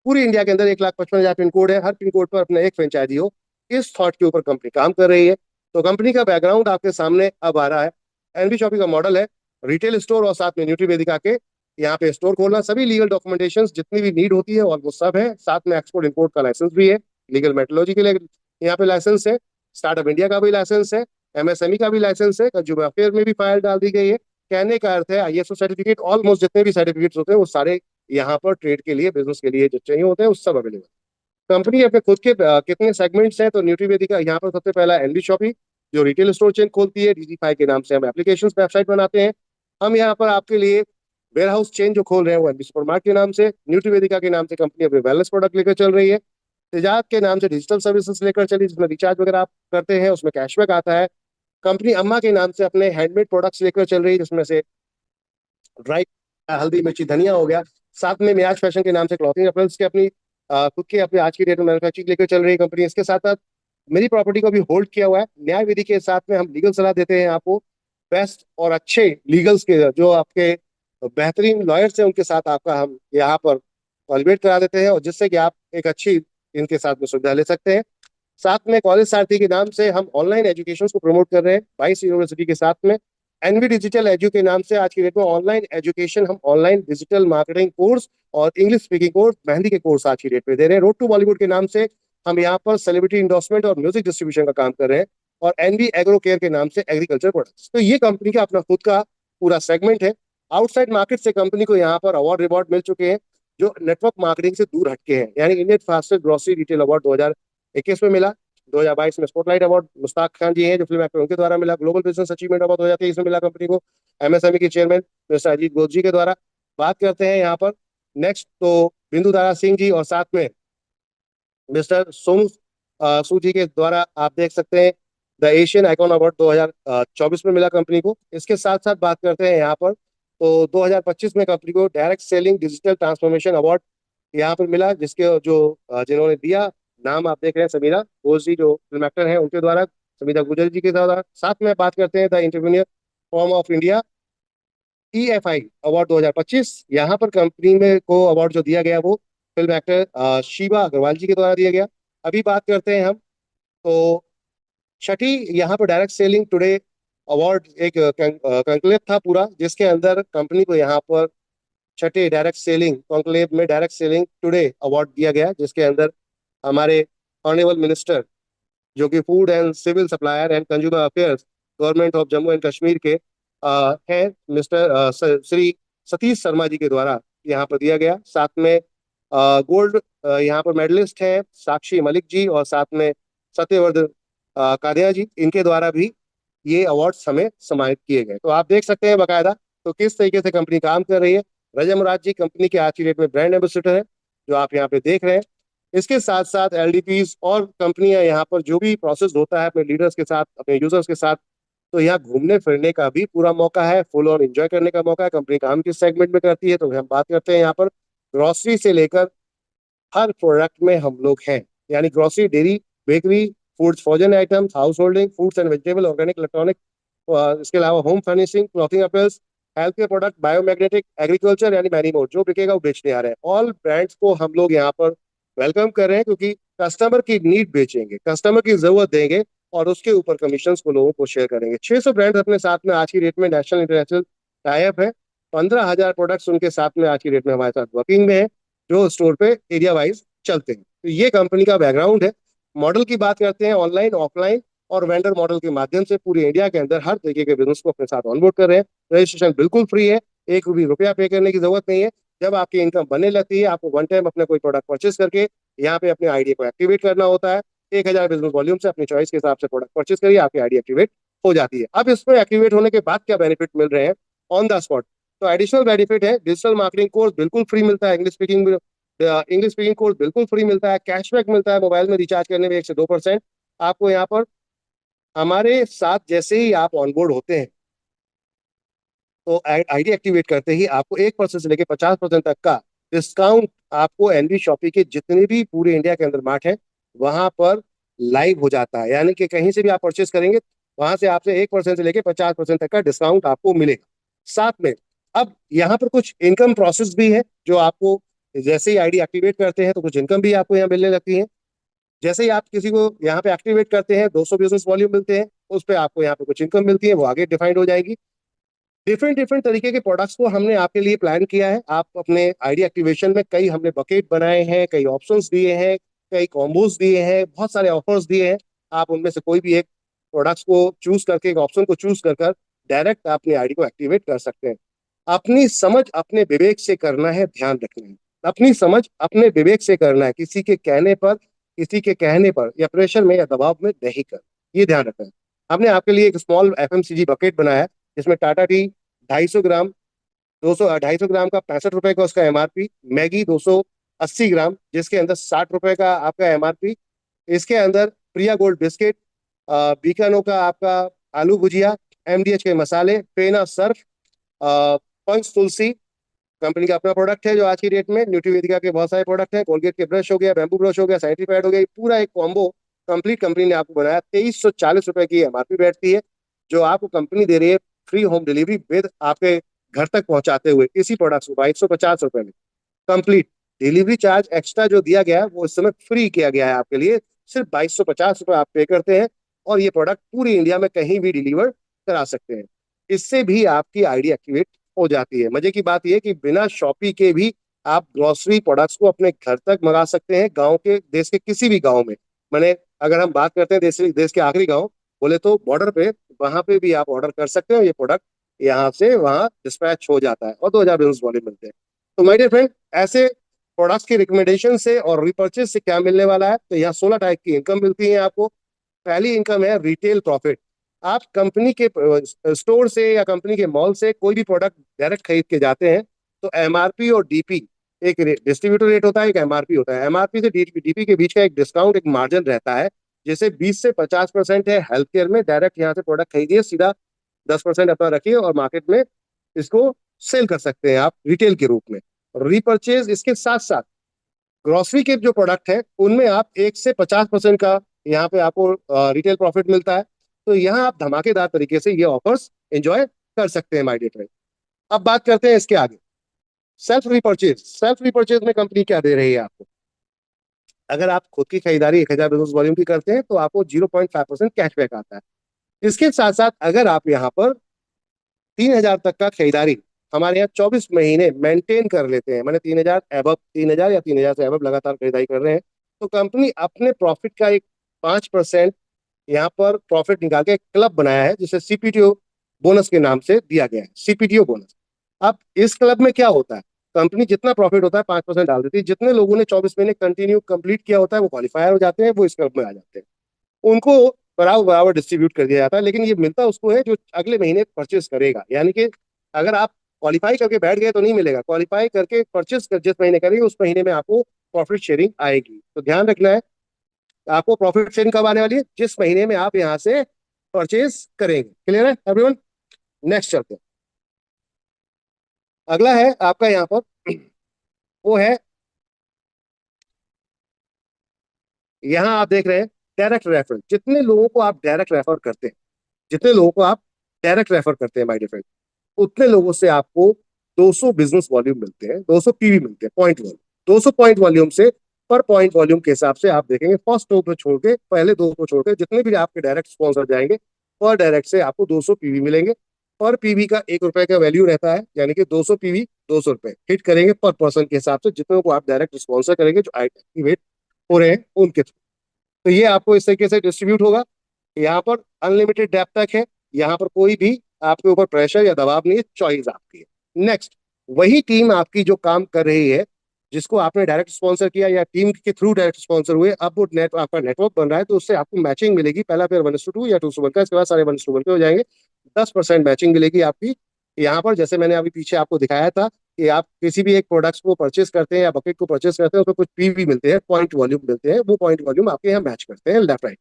पूरी इंडिया के अंदर 1,55,000 पिन कोड है, हर पिन कोड पर अपना एक फ्रेंचाइजी हो, इस थॉट के ऊपर कंपनी काम कर रही है। तो कंपनी का बैकग्राउंड आपके सामने अब आ रहा है। एनबी शॉपी का मॉडल है रिटेल स्टोर और साथ में न्यूट्री वेदिका के यहाँ पे स्टोर खोलना, सभी लीगल डॉक्यूमेंटेशन जितनी भी नीड होती है ऑलमोस्ट सब है, साथ में एक्सपोर्ट इंपोर्ट का लाइसेंस भी है, लीगल मेट्रोलॉजी के लिए यहाँ पे लाइसेंस है, स्टार्टअप इंडिया का भी लाइसेंस है, एमएसएमई का भी लाइसेंस है, कंज्यूमर अफेयर में भी फाइल डाल दी गई है। कहने का अर्थ है आईएसओ सर्टिफिकेट, ऑलमोस्ट जितने भी सर्टिफिकेट्स होते हैं वो सारे यहाँ पर ट्रेड के लिए, बिजनेस के लिए जो चाहिए होते हैं वो सब अवेलेबल। कंपनी अपने खुद के कितने सेगमेंट्स हैं, तो न्यूट्रीवेदी का यहाँ पर सबसे पहला एनबी शॉपी जो रिटेल स्टोर चेन खोलती है, डीजी5 के नाम से हम एप्लीकेशन वेबसाइट बनाते हैं। हम यहाँ पर आपके लिए वेयर हाउस चेन जो खोल रहे हैं वो एनबी सुपर मार्ट के नाम से, न्यूट्रीवेदिका के नाम से कंपनी अपने वेलनेस प्रोडक्ट लेकर चल रही है, तेजाब के नाम से डिजिटल सर्विसेज लेकर चली जिसमें रिचार्ज वगैरह आप करते हैं उसमें कैशबैक आता है। कंपनी अम्मा के नाम से अपने हैंडमेड प्रोडक्ट्स लेकर चल रही है जिसमें से ड्राई हल्दी मिर्ची धनिया हो गया। साथ में मियाज फैशन के नाम से क्लॉथिंग अपल्स के अपनी खुद के अपने आज की डेट में मैन्युफैक्चरिंग लेकर चल रही है कंपनी। इसके साथ साथ मेरी प्रॉपर्टी को भी होल्ड किया हुआ है, न्याय विधि के साथ में हम लीगल सलाह देते हैं आपको, बेस्ट और अच्छे लीगल्स के जो आपके बेहतरीन लॉयर्स हैं उनके साथ आपका हम यहाँ पर कॉलिब्रेट करा देते हैं, और जिससे कि आप एक अच्छी इनके साथ में सुविधा ले सकते हैं। साथ में कॉलेज सारथी के नाम से हम ऑनलाइन एजुकेशन को प्रमोट कर रहे हैं 22 यूनिवर्सिटी के साथ में। एनवी डिजिटल एजू के नाम से आज की डेट में ऑनलाइन एजुकेशन, हम ऑनलाइन डिजिटल मार्केटिंग कोर्स और इंग्लिश स्पीकिंग कोर्स, मेहंदी के कोर्स आज की डेट में दे रहे हैं। रोड टू बॉलीवुड के नाम से हम यहाँ पर सेलिब्रिटी इंडोर्समेंट और म्यूजिक डिस्ट्रीब्यूशन का काम कर रहे हैं, और एनवी एग्रो केयर के नाम से एग्रीकल्चर प्रोडक्ट्स। तो ये कंपनी का अपना खुद का पूरा सेगमेंट है। आउटसाइड मार्केट से कंपनी को यहाँ पर अवार्ड रिवॉर्ड मिल चुके हैं जो नेटवर्क मार्केटिंग से दूर हटके हैं, यानी Indian fastest grocery retail award 2021 में मिला, 2022 में स्पॉटलाइट अवार्ड मुश्ताक खान जी हैं जो फिल्म एक्टर उनके द्वारा मिला, ग्लोबल बिजनेस अचीवमेंट अवार्ड 2023 में मिला कंपनी को एमएसएमई के चेयरमैन मिस्टर अजीत घोष जी के द्वारा। बात करते हैं यहाँ पर नेक्स्ट तो बिंदु दारा सिंह जी और साथ में मिस्टर सोनू सूद जी के द्वारा आप देख सकते हैं द एशियन आइकॉन अवार्ड 2024 में मिला कंपनी को। इसके साथ साथ बात करते हैं यहाँ पर तो 2025 में कंपनी को direct selling digital transformation award यहाँ पर मिला, जिसके जो जिन्होंने दिया नाम आप देख रहे हैं समीरा घोष जी जो फिल्म एक्टर हैं उनके द्वारा, समीरा गुजर जी के द्वारा। साथ में बात करते हैं the entrepreneur form of India EFI award 2025, यहाँ पर कंपनी में को अवार्ड जो दिया गया वो फिल्म एक्टर शीबा अग्रवाल जी के द्वारा दिया गया। अभी बात करते हैं हम तो छठी यहाँ पर डायरेक्ट सेलिंग टुडे अवार्ड एक कंक्लेव था पूरा, जिसके अंदर कंपनी को यहाँ पर छठे डायरेक्ट सेलिंग कॉन्क्लेव में डायरेक्ट सेलिंग टुडे अवार्ड दिया गया, जिसके अंदर हमारे ऑनरेबल मिनिस्टर जो कि food and civil supplier and consumer affairs government of Jammu and Kashmir के हैं मिस्टर श्री सतीश शर्मा जी के द्वारा यहाँ पर दिया गया। साथ में गोल्ड यहाँ पर मेडलिस्ट हैं साक्षी मलिक जी और साथ में सत्यवर्धन कादिया जी, इनके द्वारा भी ये अवार्ड्स हमें सम्मानित किए गए। तो आप देख सकते हैं बाकायदा तो किस तरीके से कंपनी काम कर रही है। रजत मुराद जी कंपनी के आज की डेट में ब्रांड एम्बेसडर है जो आप यहाँ पे देख रहे हैं। इसके साथ साथ एलडीपीज और कंपनियां यहाँ पर जो भी प्रोसेस होता है अपने लीडर्स के साथ अपने यूजर्स के साथ, तो यहाँ घूमने फिरने का भी पूरा मौका है, फुल ऑन एंजॉय करने का मौका है। कंपनी काम किस सेगमेंट में करती है तो हम बात करते हैं यहाँ पर ग्रोसरी से लेकर हर प्रोडक्ट में हम लोग हैं, यानी grocery, dairy, bakery, foods, frozen items, house holding, fruits and vegetable, organic, electronic, इसके अलावा home furnishing, clothing appears, health care product, biomagnetic, agriculture, यानी मैनी मोड जो बिकेगा वो बेचने आ रहे हैं। ऑल ब्रांड्स को हम लोग यहाँ पर वेलकम कर रहे हैं क्योंकि कस्टमर की नीड बेचेंगे, कस्टमर की जरूरत देंगे और उसके ऊपर कमीशन को लोगों को शेयर करेंगे। 600 ब्रांड्स अपने साथ में आज की डेट में नेशनल इंटरनेशनल टाइप है, 15,000 प्रोडक्ट्स उनके साथ में आज की डेट में हमारे साथ वर्किंग में है जो स्टोर पे एरिया वाइज चलते हैं। तो ये कंपनी का बैकग्राउंड है। मॉडल की बात करते हैं, ऑनलाइन ऑफलाइन और वेंडर मॉडल के माध्यम से पूरी इंडिया के अंदर हर तरीके के बिजनेस को अपने साथ ऑनबोर्ड कर रहे हैं। रजिस्ट्रेशन बिल्कुल फ्री है, एक भी रुपया पे करने की जरूरत नहीं है। जब आपकी इनकम बनने लगती है आपको वन टाइम अपना कोई प्रोडक्ट परचेस करके यहाँ पे अपने आईडी को एक्टिवेट करना होता है। 1,000 बिजनेस वॉल्यूम से अपनी चॉइस के हिसाब से प्रोडक्ट परचेस करिए, आपकी आईडी एक्टिवेट हो जाती है। अब इसमें एक्टिवेट होने के बाद क्या बेनिफिट मिल रहे हैं ऑन द स्पॉट, तो एडिशनल बेनिफिट है डिजिटल मार्केटिंग कोर्स बिल्कुल फ्री मिलता है, इंग्लिश स्पीकिंग कोर्स बिल्कुल फ्री मिलता है, कैशबैक मिलता है मोबाइल में रिचार्ज करने में 1 से 2% आपको यहाँ पर। हमारे साथ जैसे ही आप ऑनबोर्ड होते हैं तो आईडी एक्टिवेट करते ही आपको 1% से लेकर 50% तक का डिस्काउंट आपको एनबी शॉपी के जितने भी पूरे इंडिया के अंदर मार्ट है वहां पर लाइव हो जाता है। यानी कि कहीं से भी आप परचेस करेंगे वहां से आपसे 1% से लेकर 50% तक का डिस्काउंट आपको मिलेगा। साथ में अब यहाँ पर कुछ इनकम प्रोसेस भी है जो आपको जैसे ही आईडी एक्टिवेट करते हैं तो कुछ इनकम भी आपको यहाँ मिलने लगती है। जैसे ही आप किसी को यहाँ पे एक्टिवेट करते हैं 200 बिजनेस वॉल्यूम मिलते हैं, उस पर आपको यहाँ पे कुछ इनकम मिलती है, वो आगे डिफाइंड हो जाएगी। डिफरेंट डिफरेंट तरीके के प्रोडक्ट्स को हमने आपके लिए प्लान किया है। आप अपने आईडी एक्टिवेशन में कई हमने बकेट बनाए हैं, कई ऑप्शंस दिए हैं, कई कॉम्बोज दिए हैं, बहुत सारे ऑफर्स दिए हैं। आप उनमें से कोई भी एक प्रोडक्ट्स को चूज करके, एक ऑप्शन को चूज कर डायरेक्ट अपनी आईडी को एक्टिवेट कर सकते हैं। अपनी समझ अपने विवेक से करना है, ध्यान रखना है। अपनी समझ अपने विवेक से करना है, किसी के कहने पर, किसी के कहने पर या प्रेशर में या दबाव में नहीं कर, ये ध्यान रखना है। हमने आपके लिए एक स्मॉल एफएमसीजी बकेट बनाया है जिसमें टाटा टी 250 ग्राम, 250 ग्राम का 65 रुपए का उसका एमआरपी, मैगी 280 ग्राम जिसके अंदर 60 रुपए का आपका एमआरपी, इसके अंदर प्रिया गोल्ड बिस्किट, बीकानो का आपका आलू भुजिया, एमडीएच के मसाले, फेना सर्फ, पंच तुलसी कंपनी का अपना प्रोडक्ट है जो आज की डेट में, न्यूट्रीवेदिका के बहुत सारे प्रोडक्ट हैं, कोलगेट के ब्रश हो गया, बैम्बू ब्रश हो गया, सैनिटरी पैड हो गया, पूरा एक कॉम्बो कंप्लीट कंपनी ने आपको बनाया। 2340 रुपए की एमआरपी बैठती है जो आपको कंपनी दे रही है फ्री होम डिलीवरी विद आपके घर तक पहुंचाते हुए इसी प्रोडक्ट्स को 2250 रुपए में। कंप्लीट डिलीवरी चार्ज एक्स्ट्रा जो दिया गया है वो इस समय फ्री किया गया है आपके लिए। सिर्फ 2250 रुपए आप पे करते हैं और ये प्रोडक्ट पूरी इंडिया में कहीं भी डिलीवर करा सकते हैं। इससे भी आपकी आईडी एक्टिवेट हो जाती है। मजे की बात यह कि बिना शॉपी के भी आप ग्रोसरी प्रोडक्ट्स को अपने घर तक मंगा सकते हैं, गांव के, देश के किसी भी गांव में। मैंने, अगर हम बात करते हैं देश के आखिरी गांव बोले तो बॉर्डर पे, वहां पे भी आप ऑर्डर कर सकते हो। ये प्रोडक्ट यहाँ से वहां डिस्पैच हो जाता है और 2000 बिजनेस वाले मिलते हैं। तो माय डियर फ्रेंड, ऐसे प्रोडक्ट्स की रिकमेंडेशन से और रिपर्चेज से क्या मिलने वाला है, तो यहाँ 16 टाइप की इनकम मिलती है आपको। पहली इनकम है रिटेल प्रॉफिट। आप कंपनी के स्टोर से या कंपनी के मॉल से कोई भी प्रोडक्ट डायरेक्ट खरीद के जाते हैं तो एमआरपी और डीपी, एक डिस्ट्रीब्यूटर रेट होता है, एक एमआरपी होता है। एमआरपी से डीपी के बीच का एक डिस्काउंट, एक मार्जिन रहता है, जैसे 20 से 50% है। हेल्थ केयर में डायरेक्ट यहाँ से प्रोडक्ट खरीदिए, सीधा 10% अपना रखिए और मार्केट में इसको सेल कर सकते हैं आप रिटेल के रूप में। रिपर्चेज इसके साथ साथ ग्रोसरी के जो प्रोडक्ट हैं उनमें आप 1 से 50% का यहाँ पे आपको रिटेल प्रॉफिट मिलता है। तो यहाँ आप धमाकेदार तरीके से ये ऑफर्स एंजॉय कर सकते हैं माय डियर फ्रेंड। अब बात करते हैं इसके आगे, सेल्फ रिपर्चेज। सेल्फ रिपर्चेज में कंपनी क्या दे रही है आपको? अगर आप खुद की खरीदारी 1000 बिजनेस वॉल्यूम की करते हैं तो आपको 0.5% कैशबैक आता है। इसके साथ साथ अगर आप यहाँ पर 3000 तक का खरीदारी हमारे यहाँ 24 महीने मेंटेन कर लेते हैं, मैंने 3000 एबव, 3000 या 3000 से एबव लगातार खरीदारी कर रहे हैं, तो कंपनी अपने प्रॉफिट का एक 5% यहाँ पर प्रॉफिट निकाल के एक क्लब बनाया है जिसे सीपीटीओ बोनस के नाम से दिया गया है, सीपीटीओ बोनस। अब इस क्लब में क्या होता है, कंपनी जितना प्रॉफिट होता है 5% डाल देती है। जितने लोगों ने 24 महीने कंटिन्यू कंप्लीट किया होता है वो क्वालिफायर हो जाते हैं, वो इस क्लब में आ जाते हैं। उनको बराबर बराबर डिस्ट्रीब्यूट कर दिया जाता है, लेकिन ये मिलता उसको है जो अगले महीने परचेस करेगा। यानी कि अगर आप क्वालिफाई करके बैठ गए तो नहीं मिलेगा, क्वालिफाई करके परचेस कर जिस महीने करेंगे उस महीने में आपको प्रॉफिट शेयरिंग आएगी। तो ध्यान रखना है, आपको प्रॉफिट शेयरिंग कब आने वाली है? जिस महीने में आप यहाँ से परचेज करेंगे। क्लियर है एवरीवन? नेक्स्ट चलते हैं। अगला है आपका यहाँ पर वो है, यहाँ आप देख रहे हैं डायरेक्ट रेफर। जितने लोगों को आप डायरेक्ट रेफर करते हैं, जितने लोगों को आप डायरेक्ट रेफर करते हैं माय डियर फ्रेंड, उतने लोगों से आपको 200 बिजनेस वॉल्यूम मिलते हैं, 200 पीवी मिलते हैं, पॉइंट वॉल्यूम। 200 पॉइंट वॉल्यूम से पर पॉइंट वॉल्यूम के हिसाब से आप देखेंगे फर्स्ट दो को छोड़ के, पहले दो को छोड़ के जितने भी आपके डायरेक्ट स्पॉन्सर जाएंगे पर डायरेक्ट से आपको 200 पीवी मिलेंगे। पर पीवी का 1 रुपए का वैल्यू रहता है, यानी कि 200 पीवी 200 रुपए हिट करेंगे पर पर्सन के हिसाब से, जितने को आप डायरेक्ट स्पॉन्सर करेंगे जो एक्टिवेट हो रहे हैं उनके थ्रू। तो ये आपको इस तरीके से डिस्ट्रीब्यूट होगा। यहाँ पर अनलिमिटेड डेप्थ तक है, यहाँ पर कोई भी आपके ऊपर प्रेशर या दबाव नहीं है, चॉइस आपकी है। नेक्स्ट, वही टीम आपकी जो काम कर रही है, जिसको आपने डायरेक्ट स्पॉन्सर किया या टीम के थ्रू डायरेक्ट स्पॉन्सर हुए, अब वो आपका नेटवर्क बन रहा है तो उससे आपको मैचिंग मिलेगी। पहला फिर 1:2 या 2:1 का, इसके बाद सारे 1:1 के हो जाएंगे। 10% मैचिंग मिलेगी आपकी यहाँ पर। जैसे मैंने अभी पीछे आपको दिखाया था कि आप किसी भी एक प्रोडक्ट्स को परचेस करते हैं या बकेट को परचेस करते हैं, उसमें कुछ पीवी मिलते हैं, पॉइंट वॉल्यूम मिलते हैं, वो पॉइंट वॉल्यूम आपके यहाँ मैच करते हैं लेफ्ट राइट।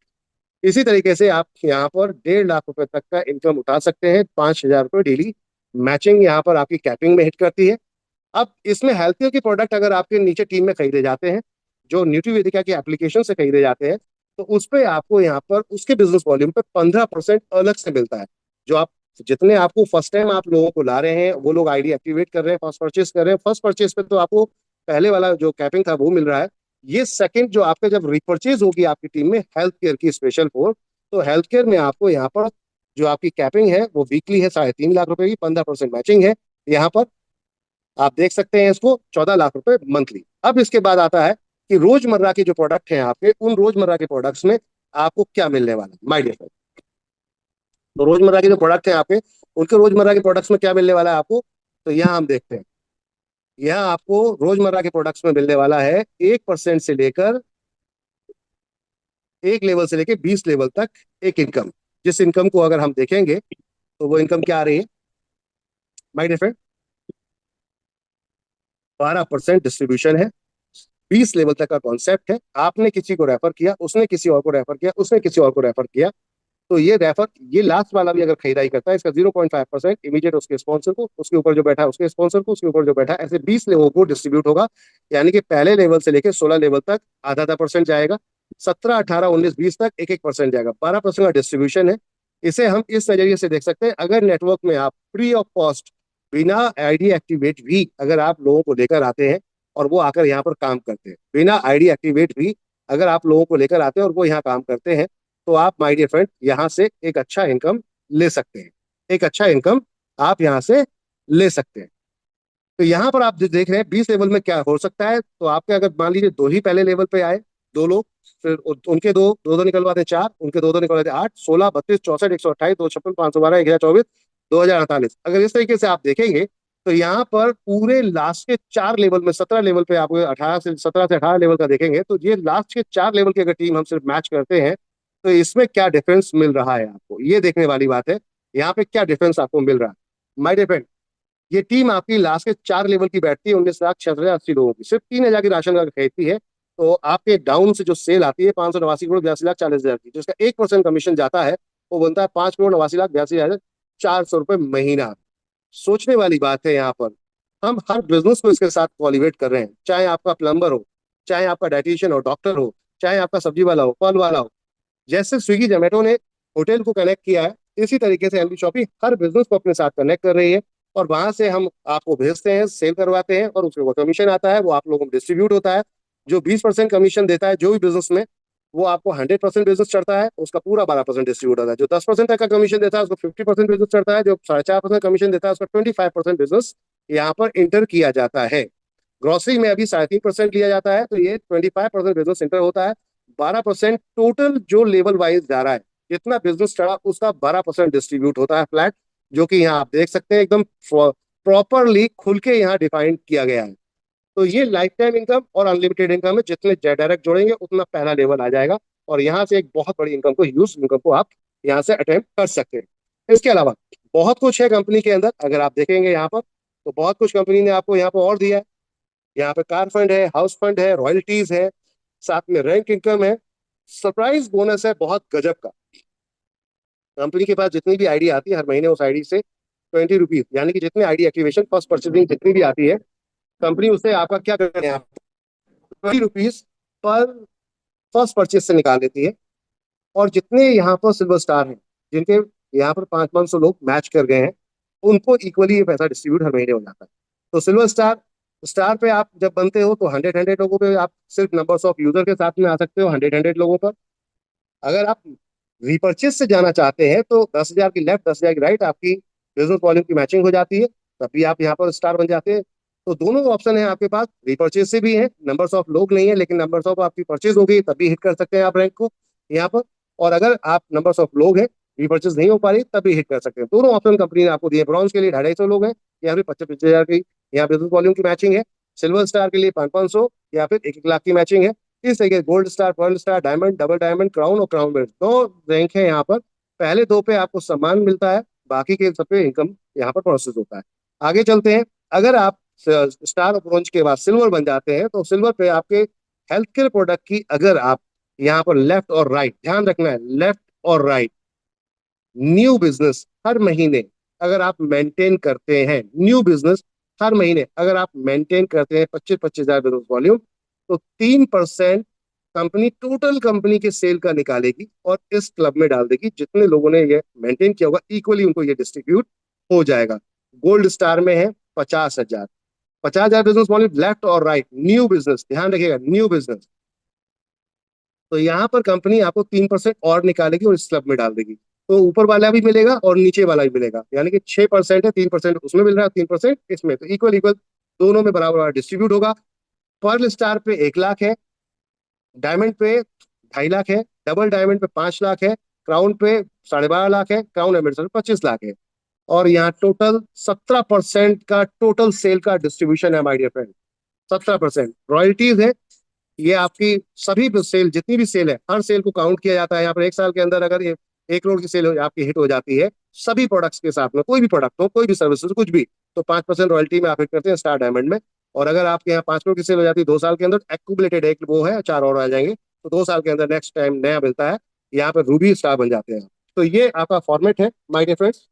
इसी तरीके से आप यहाँ पर 1.5 लाख रुपए तक का इनकम उठा सकते हैं, 5000 रुपये डेली मैचिंग यहाँ पर आपकी कैपिंग में हिट करती है। अब इसमें हेल्थ केयर के प्रोडक्ट अगर आपके नीचे टीम में खरीदे जाते हैं, जो न्यूट्रीवेदिका की एप्लीकेशन से खरीदे जाते हैं, तो उस पे आपको यहाँ पर उसके बिजनेस वॉल्यूम पे 15% अलग से मिलता है। जो आप जितने आपको फर्स्ट टाइम आप लोगों को ला रहे हैं, वो लोग आईडी एक्टिवेट कर रहे हैं, फर्स्ट परचेज कर रहे हैं, फर्स्ट परचेज पे तो आपको पहले वाला जो कैपिंग था वो मिल रहा है। ये सेकंड जो आपका जब रिपर्चेज होगी आपकी टीम में हेल्थ केयर की स्पेशल फॉर, तो हेल्थ केयर में आपको यहाँ पर जो आपकी कैपिंग है वो वीकली है 3.5 लाख रुपए की, 15% मैचिंग है यहाँ पर। आप देख सकते हैं इसको 14 लाख रुपए मंथली। अब इसके बाद आता है कि रोजमर्रा के जो प्रोडक्ट हैं आपके, उन रोजमर्रा के प्रोडक्ट्स में आपको क्या मिलने वाला है माय डियर फ्रेंड। तो रोजमर्रा के जो प्रोडक्ट हैं आपके, उनके रोजमर्रा के प्रोडक्ट्स में क्या मिलने वाला है आपको, तो यहाँ हम देखते हैं। यहाँ आपको रोजमर्रा के प्रोडक्ट्स में मिलने वाला है 1% से लेकर, एक लेवल से लेकर 20 लेवल तक एक इनकम। जिस इनकम को अगर हम देखेंगे तो वो इनकम क्या आ रही है माय डियर फ्रेंड, 12% डिस्ट्रीब्यूशन है। 20 लेवल तक का कॉन्सेप्ट है। आपने किसी को रेफर किया, उसने किसी और को रेफर किया, उसने किसी और को रेफर किया, तो ये रेफर, ये लास्ट वाला भी अगर खरीदारी करता है, इसका 0.5% इमीडिएट उसके स्पॉन्सर को, उसके ऊपर जो बैठा है उसके स्पॉन्सर को, उसके ऊपर जो बैठा है, ऐसे 20 लोगों को डिस्ट्रीब्यूट होगा। यानी कि पहले लेवल से लेकर 16 लेवल तक आधा आधा परसेंट जाएगा, 17, 18, 19, 20 तक एक एक परसेंट जाएगा, 12% का डिस्ट्रीब्यूशन है। इसे हम इस नजरिए से देख सकते हैं, अगर नेटवर्क में आप फ्री ऑफ कॉस्ट, बिना आईडी एक्टिवेट भी अगर आप लोगों को लेकर आते हैं और वो आकर यहाँ पर काम करते हैं, बिना आईडी एक्टिवेट भी अगर आप लोगों को लेकर आते हैं और वो यहाँ काम करते हैं, तो आप माय डियर फ्रेंड यहाँ से एक अच्छा इनकम ले सकते हैं। एक अच्छा इनकम आप यहाँ से ले सकते हैं। तो यहाँ पर आप जो देख रहे हैं 20 लेवल में क्या हो सकता है, तो आपके अगर मान लीजिए दो ही पहले लेवल पे आए, दो लोग, फिर उनके दो दो दो निकलवाते हैं, चार, उनके दो दो निकलवाते हैं, 8, 16, 32, 64, 128, 256, 512, 1024, 2048। अगर इस तरीके से आप देखेंगे तो यहाँ पर पूरे लास्ट के 4 लेवल में, 17 लेवल पे आपको 17 से 18 लेवल का देखेंगे, तो ये लास्ट के 4 लेवल की अगर टीम हम सिर्फ मैच करते हैं, तो इसमें क्या डिफरेंस मिल रहा है आपको, ये देखने वाली बात है। यहाँ पे क्या डिफरेंस आपको मिल रहा है माय डियर, ये टीम आपकी लास्ट के 4 लेवल की बैठती है, 19,66,80 लोगों की, सिर्फ 3,000 की राशन कार्ड खरीदती है। तो आपके डाउन से जो सेल आती है 589 करोड़ 82,40,40 की, जिसका 1% कमीशन जाता है, वो बनता है 5,89,82,400 रुपए महीना। सोचने वाली बात है यहाँ पर। हम हर बिजनेस को इसके साथ कॉलिवेट कर रहे हैं, चाहे आपका प्लम्बर हो, चाहे आपका डाइटिशियन हो, डॉक्टर हो, चाहे आपका सब्जी वाला हो, फल वाला हो। जैसे स्विगी जोमेटो ने होटल को कनेक्ट किया है, इसी तरीके से एलबी शॉपी हर बिजनेस को अपने साथ कनेक्ट कर रही है। और वहां से हम आपको भेजते हैं, सेल करवाते हैं, और उसके वो कमीशन आता है, वो आप लोगों को डिस्ट्रीब्यूट होता है। जो 20% कमीशन देता है जो भी बिजनेस में, वो आपको 100% बिजनेस चढ़ता है, उसका पूरा 12% डिस्ट्रीब्यूट होता है। जो 10% तक का कमीशन देता है उसको 50% बिजनेस चढ़ता है, जो 4.5% कमीशन देता है उसका 25% बिजनेस यहाँ पर इंटर किया जाता है। ग्रोसरी में अभी 3.5% लिया जाता है, तो ये 25% बिजनेस इंटर होता है। 12% टोटल जो लेवल वाइज जा रहा है, जितना बिजनेस चढ़ा उसका 12% डिस्ट्रीब्यूट होता है फ्लैट, जो कि यहाँ आप देख सकते हैं एकदम प्रॉपरली खुल के यहाँ डिफाइन किया गया है। तो ये लाइफ टाइम इनकम और अनलिमिटेड इनकम है, जितने डायरेक्ट जोड़ेंगे उतना पहला लेवल आ जाएगा, और यहाँ से एक बहुत बड़ी इनकम को, ह्यूज इनकम को आप यहाँ से अटेम्प्ट कर सकते हैं। इसके अलावा बहुत कुछ है कंपनी के अंदर, अगर आप देखेंगे यहाँ पर, तो बहुत कुछ कंपनी ने आपको यहाँ पर और दिया है। यहाँ पे कार फंड है, हाउस फंड है, रॉयल्टीज है, साथ में रैंक इनकम है, सरप्राइज बोनस है बहुत गजब का। कंपनी के पास जितनी भी आईडी आती है हर महीने, उस आईडी से 20 रुपीज, यानी कि जितनी आईडी एक्टिवेशन फर्स्ट परचेजिंग जितनी भी आती है, कंपनी उससे आपका क्या करते हैं, आप 20 रुपीज पर फर्स्ट परचेज से निकाल देती है। और जितने यहाँ पर सिल्वर स्टार हैं, जिनके यहाँ पर 500-500 लोग मैच कर गए हैं, उनको इक्वली ये पैसा डिस्ट्रीब्यूट हर महीने हो जाता है। तो सिल्वर स्टार स्टार पे आप जब बनते हो तो 100-100 लोगों पे आप सिर्फ नंबर्स ऑफ यूजर के साथ में आ सकते हो, 100-100 लोगों पर। अगर आप रिपर्चेज से जाना चाहते हैं तो 10,000 की लेफ्ट, 10,000 की राइट, आपकी बिजनेस वॉल्यूम की मैचिंग हो जाती है, तभी आप यहाँ पर स्टार बन जाते हैं। तो दोनों ऑप्शन है आपके पास, रिपर्चेज से भी है, नंबर्स ऑफ लोग नहीं है लेकिन नंबर्स ऑफ आपकी परचेज हो गई तभी हिट कर सकते हैं आप रैंक को यहाँ पर। और अगर आप नंबर्स ऑफ लोग हैं, रिपर्चेज नहीं हो पा रही, तभी हिट कर सकते हैं। दोनों ऑप्शन कंपनी ने आपको दिए। ब्रॉन्ज के लिए 250 लोग हैं, या फिर 25-25 हजार की यहाँ बिजनेस वॉल्यूम की मैचिंग है। सिल्वर स्टार के लिए 500-500, या फिर 1-1 लाख की मैचिंग है। इस तरीके gold star, pearl star, diamond, double diamond, crown और क्राउन बेल्ट, दो रैंक है यहाँ पर। पहले दो पे आपको सम्मान मिलता है, बाकी के सब पे इनकम यहाँ पर प्रोसेस होता है। आगे चलते हैं। अगर आप स्टार और ब्रॉन्ज के बाद सिल्वर बन जाते हैं, तो सिल्वर पे आपके हेल्थ केयर प्रोडक्ट की, अगर आप यहाँ पर लेफ्ट और राइट, ध्यान रखना है, लेफ्ट और राइट, न्यू बिजनेस हर महीने अगर आप मेंटेन करते हैं न्यू बिजनेस, हर महीने अगर आप मेंटेन करते हैं 25-25 हजार बिजनेस वॉल्यूम, तो 3% कंपनी टोटल कंपनी के सेल का निकालेगी और इस क्लब में डाल देगी। जितने लोगों ने ये मेंटेन किया होगा इक्वली उनको ये डिस्ट्रीब्यूट हो जाएगा। गोल्ड स्टार में है 50,000। 50,000 बिजनेस वॉल्यूम लेफ्ट और राइट, न्यू बिजनेस, ध्यान रखिएगा न्यू बिजनेस। तो यहाँ पर कंपनी आपको 3% और निकालेगी और इस क्लब में डाल देगी। तो ऊपर वाला भी मिलेगा और नीचे वाला भी मिलेगा, यानी कि 6% है, 3% उसमें मिल रहा है, 3% इसमें, तो इक्वल इक्वल दोनों में बराबर डिस्ट्रीब्यूट होगा। पर्ल स्टार पे 1 लाख है, डायमंड पे 2.5 लाख है, डबल डायमंड पे 5 लाख है, क्राउन पे 12.5 लाख है, क्राउन एम्बेसडर 25 लाख है। और यहाँ टोटल 17% का टोटल सेल का डिस्ट्रीब्यूशन है माय डियर फ्रेंड। 17% रॉयल्टीज है। ये आपकी सभी सेल, जितनी भी सेल है, हर सेल को काउंट किया जाता है यहाँ पर। 1 साल के अंदर अगर ये 1 करोड़ की सेल आपकी हिट हो जाती है सभी प्रोडक्ट्स के साथ में, कोई भी प्रोडक्ट हो, कोई भी सर्विसेज, कुछ भी, तो 5% रॉयल्टी में आप हिट करते हैं स्टार डायमंड में। और अगर आपके यहाँ 5 करोड़ की सेल हो जाती है 2 साल के अंदर, एक्यूमुलेटेड एक वो है, 4 और आ जाएंगे, तो 2 साल के अंदर नेक्स्ट टाइम नया मिलता है, यहाँ पर रूबी स्टार बन जाते हैं। तो ये आपका फॉर्मेट है माय डियर फ्रेंड्स।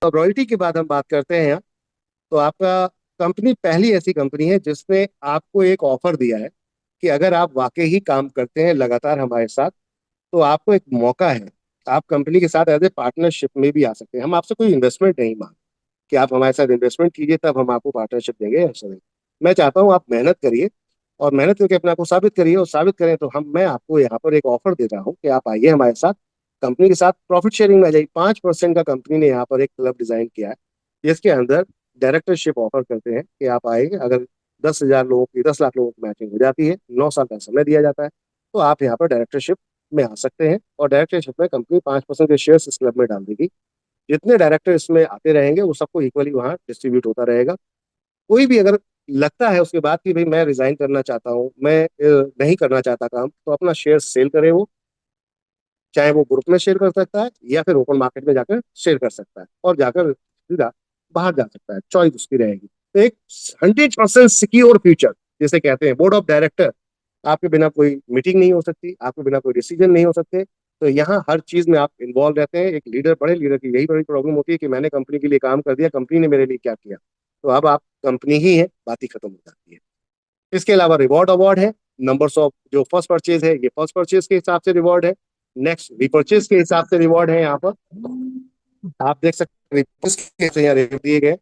अब रॉयल्टी के बाद हम बात करते हैं यहाँ। तो आपका कंपनी पहली ऐसी कंपनी है जिसने आपको एक ऑफर दिया है कि अगर आप वाकई ही काम करते हैं लगातार हमारे साथ, तो आपको एक मौका है, आप कंपनी के साथ एज ए पार्टनरशिप में भी आ सकते हैं। हम आपसे कोई इन्वेस्टमेंट नहीं मांग कि आप हमारे साथ इन्वेस्टमेंट कीजिए तब हम आपको पार्टनरशिप देंगे, ऐसा नहीं। मैं चाहता हूँ आप मेहनत करिए और मेहनत करके अपने आप को साबित करिए, और साबित करें तो मैं आपको यहाँ पर एक ऑफर दे रहा हूँ कि आप आइए हमारे साथ, कंपनी के साथ प्रॉफिट शेयरिंग में आ जाइए। 5% का कंपनी ने यहाँ पर एक क्लब डिजाइन किया है जिसके अंदर डायरेक्टरशिप ऑफर करते हैं कि आप आएंगे, अगर 10,000 लोगों की, 10 लाख लोगों की मैचिंग हो जाती है, 9 साल का समय दिया जाता है, तो आप यहाँ पर डायरेक्टरशिप में आ सकते हैं। और डायरेक्टरशिप में कंपनी 5% के शेयर इस क्लब में डाल देगी। जितने डायरेक्टर इसमें आते रहेंगे वो सबको इक्वली वहाँ डिस्ट्रीब्यूट होता रहेगा। कोई भी अगर लगता है उसके बाद कि भाई मैं रिजाइन करना चाहता हूँ, मैं नहीं करना चाहता काम, तो अपना शेयर सेल करे वो, चाहे वो ग्रुप में शेयर कर सकता है या फिर ओपन मार्केट में जाकर शेयर कर सकता है और जाकर सीधा बाहर जा सकता है, चॉइस उसकी रहेगी। तो एक 100% सिक्योर फ्यूचर जिसे कहते हैं। बोर्ड ऑफ डायरेक्टर, आपके बिना कोई मीटिंग नहीं हो सकती, आपके बिना कोई डिसीजन नहीं हो सकते। तो यहाँ हर चीज में आप इन्वॉल्व रहते हैं। एक लीडर, बड़े लीडर की यही बड़ी प्रॉब्लम होती है कि मैंने कंपनी के लिए काम कर दिया, कंपनी ने मेरे लिए क्या किया। तो अब आप कंपनी ही है, बात ही खत्म हो जाती है। इसके अलावा रिवॉर्ड अवार्ड है। नंबर्स ऑफ जो फर्स्ट परचेज है, ये फर्स्ट परचेज के हिसाब से रिवॉर्ड है। नेक्स्ट रिपर्चेज के हिसाब से रिवॉर्ड है। यहाँ पर आप देख सकते हैं रिपर्चेज के हिसाब से यहाँ रिवॉर्ड दिए गए।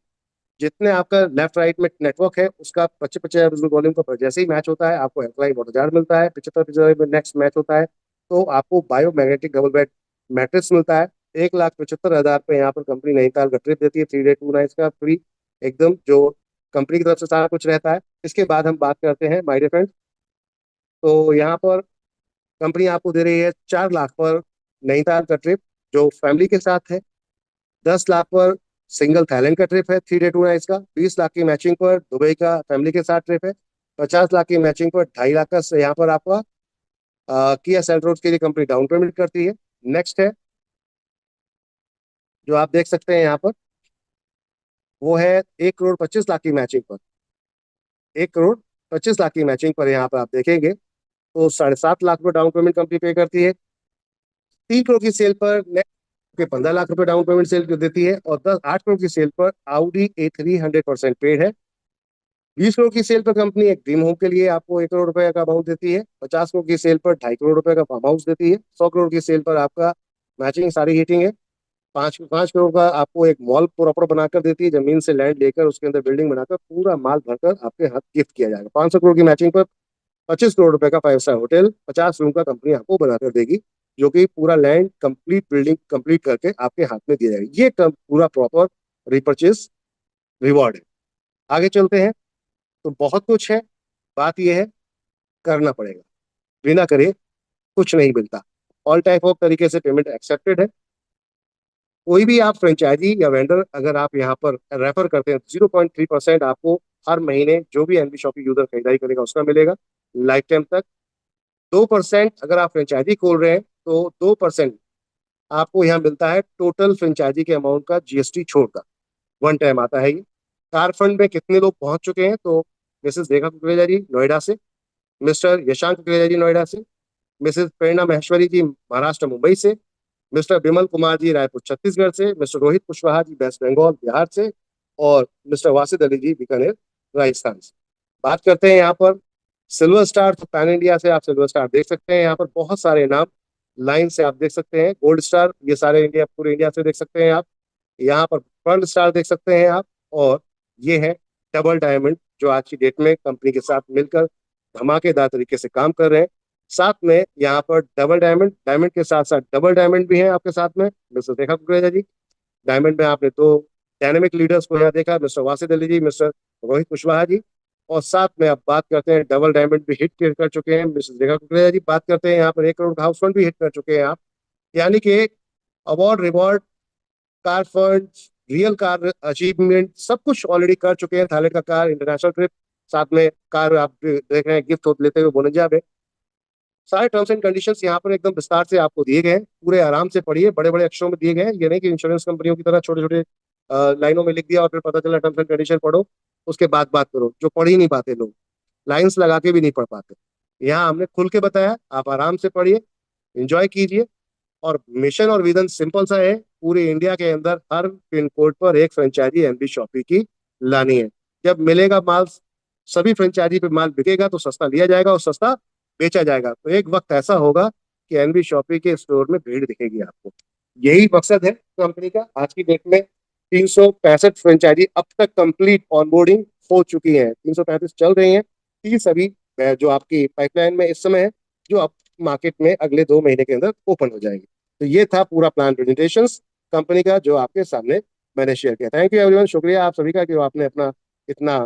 जितने आपका लेफ्ट राइट में नेटवर्क है उसका 25-25 वॉल्यूम का जैसे ही मैच होता है आपको हेल्पलाइन 1000 मिलता है। 75 में नेक्स्ट मैच होता है तो आपको बायोमैग्नेटिक डबल बेड मैट्रिक्स मिलता है। 1,75,000 पे यहाँ पर कंपनी नैनीताल का ट्रिप देती है, 3 डे 2 नाइट्स का फ्री, एकदम जो कंपनी की तरफ से सारा कुछ रहता है। इसके बाद हम बात करते हैं माय डियर फ्रेंड। तो यहाँ पर कंपनी आपको दे रही है 4 लाख पर नैनीताल का ट्रिप जो फैमिली के साथ है। 10 लाख पर सिंगल थाईलैंड का ट्रिप है, 3 डे 2 नाइट्स का। 20 लाख की मैचिंग पर दुबई का फैमिली के साथ ट्रिप है। 50 लाख की मैचिंग पर 2.5 लाख का यहाँ पर आपका किया सेल्टोस के लिए कंपनी डाउन पेमेंट करती है। नेक्स्ट है जो आप देख सकते हैं यहाँ पर, वो है 1,25,00,000 की मैचिंग पर। 1,25,00,000 की मैचिंग पर यहाँ पर आप देखेंगे तो 7.5 लाख रुपये डाउन पेमेंट कंपनी पे करती है। 3 करोड़ की सेल पर के 15 लाख रुपए डाउन पेमेंट सेल देती है। और 8 करोड़ की सेल पर Audi A3 100% पेड है। 20 करोड़ की सेल पर कंपनी एक ड्रीम होम के लिए आपको 1 करोड़ रुपए का अमाउंट देती है। 50 करोड़ की सेल पर 2.5 करोड़ रुपए का फार्म हाउस देती है। 100 करोड़ की सेल पर आपका मैचिंग सारी हीटिंग है। 5 5 करोड़ का आपको एक मॉल प्रॉपर बनाकर देती है, जमीन से लैंड लेकर उसके अंदर बिल्डिंग बनाकर पूरा माल भरकर आपके हाथ गिफ्ट किया जाएगा। 500 करोड़ की मैचिंग पर 25 करोड़ रुपए का 5 स्टार होटल 50 रूम का कंपनी आपको बनाकर देगी, जो कि पूरा लैंड कंप्लीट बिल्डिंग कंप्लीट करके आपके हाथ में दिया जाएगा। ये पूरा प्रॉपर रिपर्चेज रिवॉर्ड है। आगे चलते हैं। तो बहुत कुछ है, बात यह है करना पड़ेगा, बिना करे कुछ नहीं मिलता। ऑल टाइप ऑफ तरीके से पेमेंट एक्सेप्टेड है। कोई भी आप फ्रेंचाइजी या वेंडर अगर आप यहाँ पर रेफर करते हैं 0.3% आपको हर महीने जो भी एनबी शॉपी यूजर खरीदारी करेगा उसका मिलेगा लाइफ टाइम तक। 2% अगर आप फ्रेंचाइजी खोल रहे हैं तो 2% आपको यहाँ मिलता है टोटल फ्रेंचाइजी के अमाउंट का जीएसटी छोड़कर। वन टाइम आता है ये। कार फंड में कितने लोग पहुंच चुके हैं, तो मिसेस रेखा कुकरेजा जी नोएडा से, मिस्टर यशांक कुकरेजा जी नोएडा से, मिसेस प्रेरणा महेश्वरी जी महाराष्ट्र मुंबई से, मिस्टर बिमल कुमार जी रायपुर छत्तीसगढ़ से, मिस्टर रोहित कुशवाहा जी वेस्ट बंगाल बिहार से, और मिस्टर वासिद अली जी बीकानेर राजस्थान से। बात करते हैं यहाँ पर सिल्वर स्टार, तो पैन इंडिया से आप सिल्वर स्टार देख सकते हैं। यहाँ पर बहुत सारे इनाम लाइन से आप देख सकते हैं। गोल्ड स्टार ये सारे इंडिया, पूरे इंडिया से देख सकते हैं आप। यहाँ पर फ्रंट स्टार देख सकते हैं आप। और ये है डबल डायमंड, जो आज की डेट में कंपनी के साथ मिलकर धमाकेदार तरीके से काम कर रहे हैं। साथ में यहाँ पर डबल डायमंड, डायमंड के साथ साथ डबल डायमंड भी है आपके साथ में। मिस्टर रेखा कुकरेजा जी, डायमंड में आपने दो डायनेमिक लीडर्स को यहाँ देखा, मिस्टर वासिद अली जी, मिस्टर रोहित कुशवाहा जी। और साथ में अब बात करते हैं डबल डायमंड भी हिट कर चुके हैं मिस्टर रेखा कुकरेजा जी। बात करते हैं यहाँ पर 1 करोड़ का हाउस फंड भी हिट कर चुके हैं आप। यानी कि एक award, reward, car fund, real car achievement, सब कुछ ऑलरेडी कर चुके हैं। थाईलैंड का कार, इंटरनेशनल ट्रिप, साथ में कार आप देख रहे हैं गिफ्ट लेते हुए बोनजा में। सारे टर्म्स एंड कंडीशंस यहाँ पर एकदम विस्तार से आपको दिए गए हैं। पूरे आराम से पढ़िए, बड़े बड़े अक्षरों में दिए गए हैं। ये नहीं कि इंश्योरेंस कंपनियों की तरह छोटे छोटे लाइनों में लिख दिया और फिर पता चला टर्म्स एंड कंडीशन पढ़ो उसके बाद बात करो, जो पढ़ ही नहीं पाते लोग, लाइंस लगा के भी नहीं पढ़ पाते। यहाँ हमने खुल के बताया, आप आराम से पढ़िए, इंजॉय कीजिए। और मिशन और विजन सिंपल सा है, पूरे इंडिया के अंदर हर पिन कोड पर एक फ्रेंचाइजी एनबी शॉपी की लानी है। जब मिलेगा माल, सभी फ्रेंचाइजी पे माल बिकेगा तो सस्ता लिया जाएगा और सस्ता बेचा जाएगा। तो एक वक्त ऐसा होगा कि एनबी शॉपी के स्टोर में भीड़ दिखेगी आपको। यही मकसद है कंपनी का। आज की डेट में 365 फ्रेंचाइजी अब तक कंप्लीट ऑनबोर्डिंग हो चुकी है, 335 चल रही हैं। 30 अभी जो आपकी पाइपलाइन में इस समय है, जो अब मार्केट में अगले 2 महीने के अंदर ओपन हो जाएंगे। तो ये था पूरा प्लान प्रेजेंटेशन कंपनी का, जो आपके सामने मैंने शेयर किया। थैंक यू एवरीवन, शुक्रिया आप सभी का कि आपने अपना इतना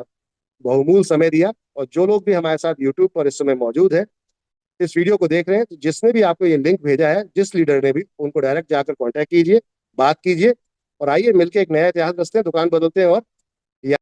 बहुमूल्य समय दिया। और जो लोग भी हमारे साथ यूट्यूब पर इस समय मौजूद है, इस वीडियो को देख रहे हैं, तो जिसने भी आपको ये लिंक भेजा है, जिस लीडर ने भी, उनको डायरेक्ट जाकर कांटेक्ट कीजिए, बात कीजिए, और आइए मिलकर एक नया इतिहास रचते हैं, दुकान बदलते हैं और